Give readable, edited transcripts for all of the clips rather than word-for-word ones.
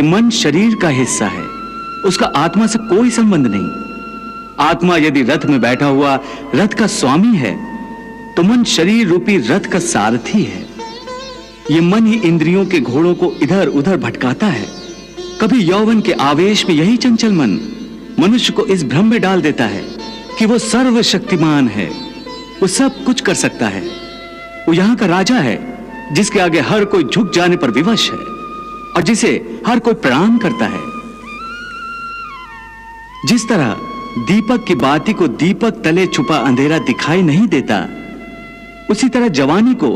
कि मन शरीर का हिस्सा है, उसका आत्मा से कोई संबंध नहीं। आत्मा यदि रथ में बैठा हुआ रथ का स्वामी है, तो मन शरीर रूपी रथ का सारथी है। ये मन ही इंद्रियों के घोड़ों को इधर उधर भटकाता है। कभी यौवन के आवेश में यही चंचल मन मनुष्य को इस भ्रम में डाल देता है कि वो सर्वशक्तिमान है, वो सब कुछ कर सकता है, वो यहां का राजा है, जिसके आगे हर कोई झुक जाने पर विवश है और जिसे हर कोई प्रणाम करता है। जिस तरह दीपक की बाती को दीपक तले छुपा अंधेरा दिखाई नहीं देता, उसी तरह जवानी को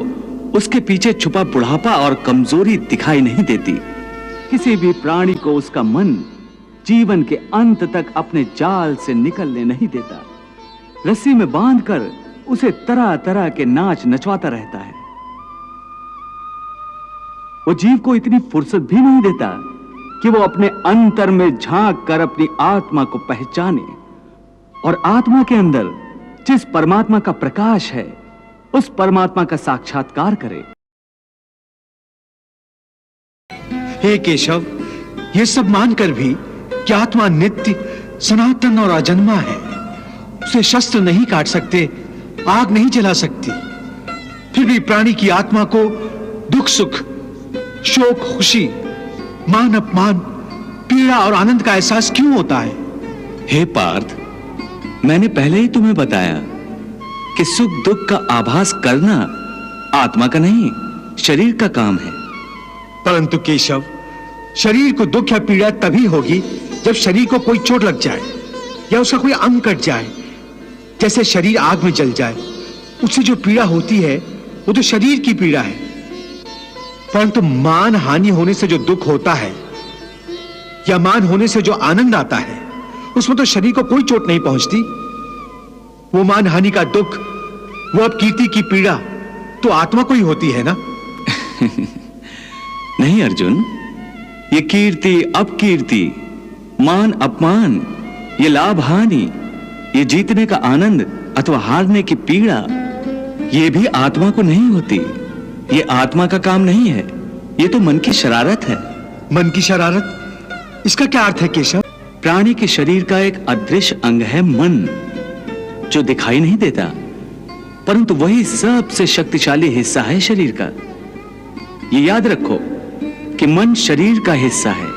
उसके पीछे छुपा बुढ़ापा और कमजोरी दिखाई नहीं देती। किसी भी प्राणी को उसका मन जीवन के अंत तक अपने जाल से निकलने नहीं देता। रस्सी में बांधकर उसे तरह तरह के नाच नचवाता रहता है। वो जीव को इतनी फुर्सत भी नहीं देता कि वो अपने अंतर में झांक कर अपनी आत्मा को पहचाने और आत्मा के अंदर जिस परमात्मा का प्रकाश है, उस परमात्मा का साक्षात्कार करे। हे केशव, ये सब मानकर भी कि आत्मा नित्य, सनातन और अजन्मा है, उसे शस्त्र नहीं काट सकते, आग नहीं जला सकती, फिर भी प्राणी की आत्मा को दुख सुख, शोक खुशी, मान अपमान, पीड़ा और आनंद का एहसास क्यों होता है? हे पार्थ, मैंने पहले ही तुम्हें बताया कि सुख दुख का आभास करना आत्मा का नहीं, शरीर का काम है। परंतु केशव, शरीर को दुख या पीड़ा तभी होगी जब शरीर को कोई चोट लग जाए या उसका कोई अंग कट जाए। जैसे शरीर आग में जल जाए, उससे जो पीड़ा होती है वो तो शरीर की पीड़ा है। परंतु मान हानि होने से जो दुख होता है या मान होने से जो आनंद आता है, उसमें तो शरीर को कोई चोट नहीं पहुंचती। वो मान हानि का दुख, वो अपकीर्ति की पीड़ा तो आत्मा को ही होती है ना? नहीं अर्जुन, ये कीर्ति अपकीर्ति, मान अपमान, ये लाभ हानि, ये जीतने का आनंद अथवा हारने की पीड़ा, ये भी आत्मा को नहीं होती। ये आत्मा का काम नहीं है, ये तो मन की शरारत है। मन की शरारत, इसका क्या अर्थ है केशव? प्राणी के शरीर का एक अदृश्य अंग है मन, जो दिखाई नहीं देता, परंतु वही सबसे शक्तिशाली हिस्सा है शरीर का। ये याद रखो कि मन शरीर का हिस्सा है,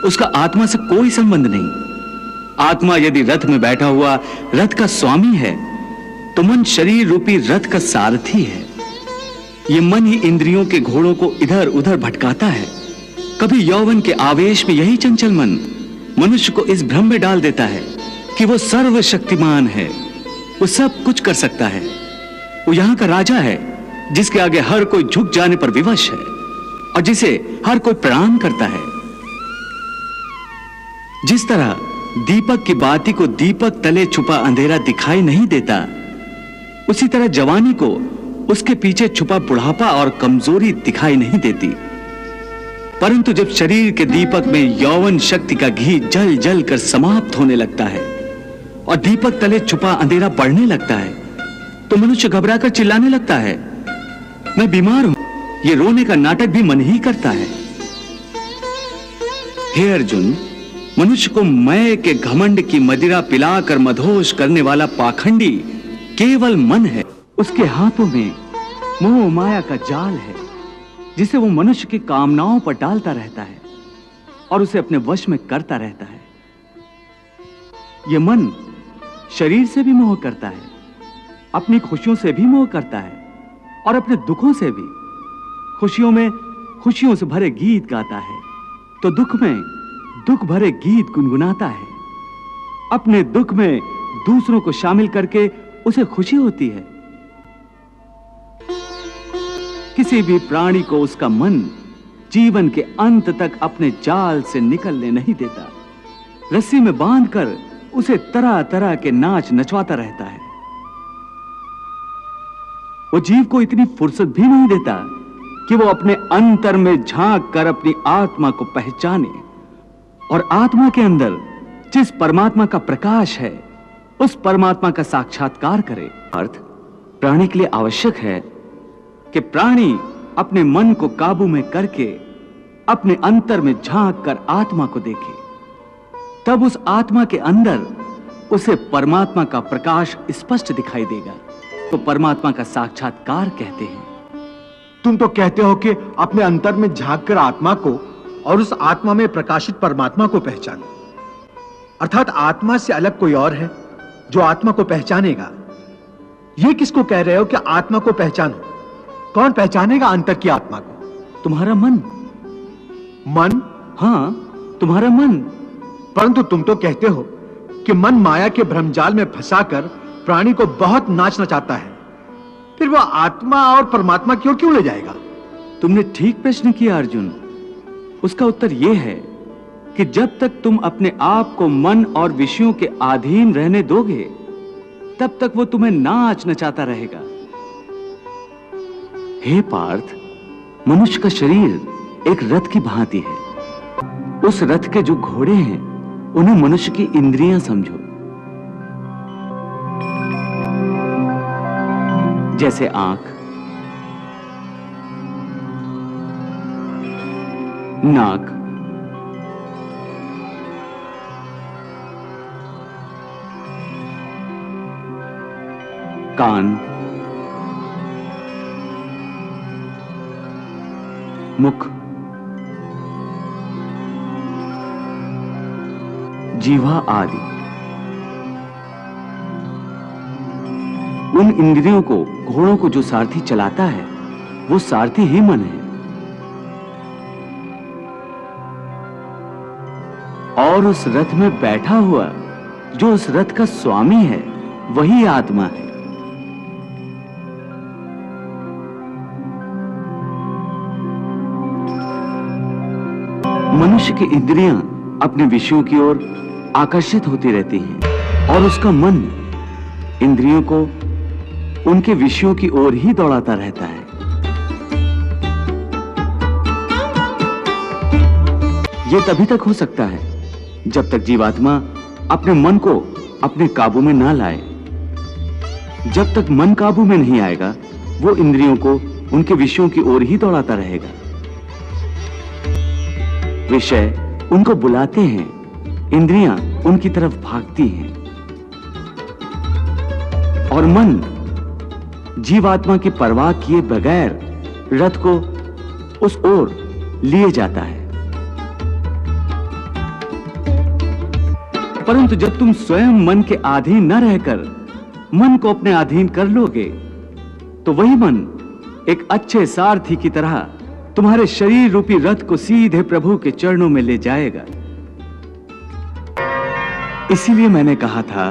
उसका आत्मा से कोई संबंध नहीं। आत्मा यदि रथ में बैठा हुआ रथ का स्वामी है, तो मन शरीर रूपी रथ का सारथी है। ये मन ही इंद्रियों के घोड़ों को इधर उधर भटकाता है। कभी यौवन के आवेश में यही चंचल मन मनुष्य को इस भ्रम में डाल देता है कि वो सर्वशक्तिमान है, वो सब कुछ कर सकता है, वो यहां का राजा है, जिसके आगे हर कोई झुक जाने पर विवश है और जिसे हर कोई प्रणाम करता है। जिस तरह दीपक की बाती को दीपक तले छुपा अंधेरा दिखाई नहीं देता, उसी तरह जवानी को उसके पीछे छुपा बुढ़ापा और कमजोरी दिखाई नहीं देती। परंतु जब शरीर के दीपक में यौवन शक्ति का घी जल जल कर समाप्त होने लगता है और दीपक तले छुपा अंधेरा बढ़ने लगता है, तो मनुष्य घबराकर चिल्लाने लगता है, मैं बीमार हूं। ये रोने का नाटक भी मन ही करता है। हे अर्जुन, मनुष्य को मैं के घमंड की मदिरा पिलाकर मदहोश करने वाला पाखंडी केवल मन है। उसके हाथों में मोह माया का जाल है, जिसे वो मनुष्य की कामनाओं पर डालता रहता है और उसे अपने वश में करता रहता है। यह मन शरीर से भी मोह करता है, अपनी खुशियों से भी मोह करता है और अपने दुखों से भी। खुशियों में खुशियों से भरे गीत गाता है, तो दुख में दुख भरे गीत गुनगुनाता है। अपने दुख में दूसरों को शामिल करके उसे खुशी होती है। किसी भी प्राणी को उसका मन जीवन के अंत तक अपने जाल से निकलने नहीं देता। रस्सी में बांधकर उसे तरह तरह के नाच नचवाता रहता है। वो जीव को इतनी फुर्सत भी नहीं देता कि वो अपने अंतर में झांक कर अपनी आत्मा को पहचाने और आत्मा के अंदर जिस परमात्मा का प्रकाश है, उस परमात्मा का साक्षात्कार करे। अर्थ प्राणी के लिए आवश्यक है कि प्राणी अपने मन को काबू में करके अपने अंतर में झांक कर आत्मा को देखे, तब उस आत्मा के अंदर उसे परमात्मा का प्रकाश स्पष्ट दिखाई देगा। तो परमात्मा का साक्षात्कार कहते हैं। तुम तो कहते हो कि अपने अंतर में झांक कर आत्मा को और उस आत्मा में प्रकाशित परमात्मा को पहचानो, अर्थात आत्मा से अलग कोई और है जो आत्मा को पहचानेगा। यह किसको कह रहे हो कि आत्मा को पहचानो? कौन पहचानेगा अंतर की आत्मा को? तुम्हारा मन। मन? हां, तुम्हारा मन। परंतु तुम तो कहते हो कि मन माया के भ्रमजाल में फंसाकर प्राणी को बहुत नाच नचाता है, फिर वह आत्मा और परमात्मा की ओर क्यों ले जाएगा? तुमने ठीक प्रश्न किया अर्जुन। उसका उत्तर यह है कि जब तक तुम अपने आप को मन और विषयों के अधीन रहने दोगे, तब तक वो तुम्हें नाच नचाता रहेगा। हे पार्थ, मनुष्य का शरीर एक रथ की भांति है। उस रथ के जो घोड़े हैं, उन्हें मनुष्य की इंद्रियां समझो। जैसे आंख, नाक, कान, मुख, जीवा आदि। उन इंद्रियों को, घोड़ों को जो सारथी चलाता है, वो सारथी ही मन है। और उस रथ में बैठा हुआ जो उस रथ का स्वामी है, वही आत्मा है। मनुष्य की इंद्रियां अपने विषयों की ओर आकर्षित होती रहती हैं और उसका मन इंद्रियों को उनके विषयों की ओर ही दौड़ाता रहता है। यह तभी तक हो सकता है जब तक जीवात्मा अपने मन को अपने काबू में ना लाए। जब तक मन काबू में नहीं आएगा, वो इंद्रियों को उनके विषयों की ओर ही दौड़ाता रहेगा। विषय उनको बुलाते हैं, इंद्रियां उनकी तरफ भागती हैं और मन जीवात्मा की परवाह किए बगैर रथ को उस ओर लिए जाता है। परंतु जब तुम स्वयं मन के अधीन न रहकर मन को अपने अधीन कर लोगे, तो वही मन एक अच्छे सारथी की तरह तुम्हारे शरीर रूपी रथ को सीधे प्रभु के चरणों में ले जाएगा। इसीलिए मैंने कहा था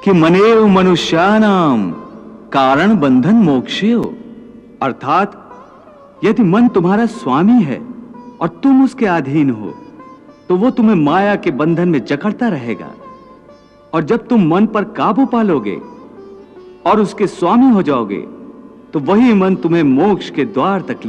कि मनेव मनुष्यानाम कारण बंधन मोक्षेय, अर्थात यदि मन तुम्हारा स्वामी है और तुम उसके अधीन हो, तो वो तुम्हें माया के बंधन में जकड़ता रहेगा। और जब तुम मन पर काबू पालोगे और उसके स्वामी हो जाओगे, तो वही मन तुम्हें मोक्ष के द्वार तक ले